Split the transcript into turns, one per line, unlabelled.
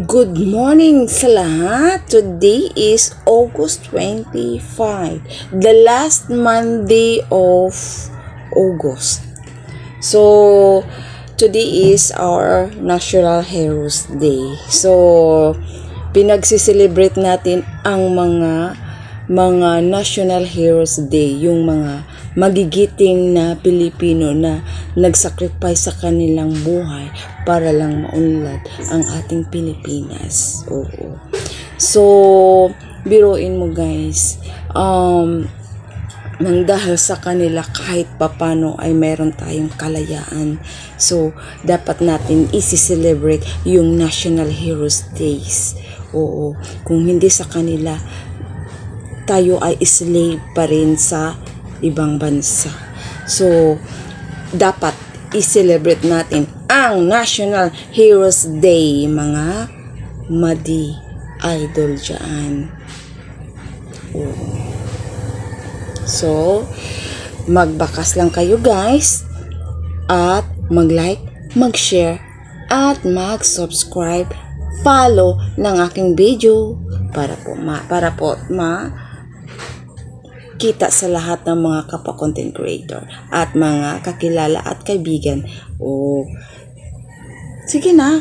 Good morning sa lahat. Today is August 25, the last Monday of August. So, today is our National Heroes Day. So, pinagsiselebrate natin ang mga National Heroes Day, yung mga magigiting na Pilipino na nagsacrifice sa kanilang buhay para lang maunlad ang ating Pilipinas. Oo. So, biruin mo guys, nang dahil sa kanila kahit papano ay meron tayong kalayaan. So, dapat natin isi-celebrate yung National Heroes Days. Oo. Kung hindi sa kanila, tayo ay slave pa rin sa ibang bansa. So, dapat i-celebrate natin ang National Heroes Day, mga madi idol dyan. So, magbakas lang kayo guys at mag-like, mag-share at mag-subscribe, follow ng aking video para po kita sa lahat ng mga kapwa-content creator at mga kakilala at kaibigan. Sige na.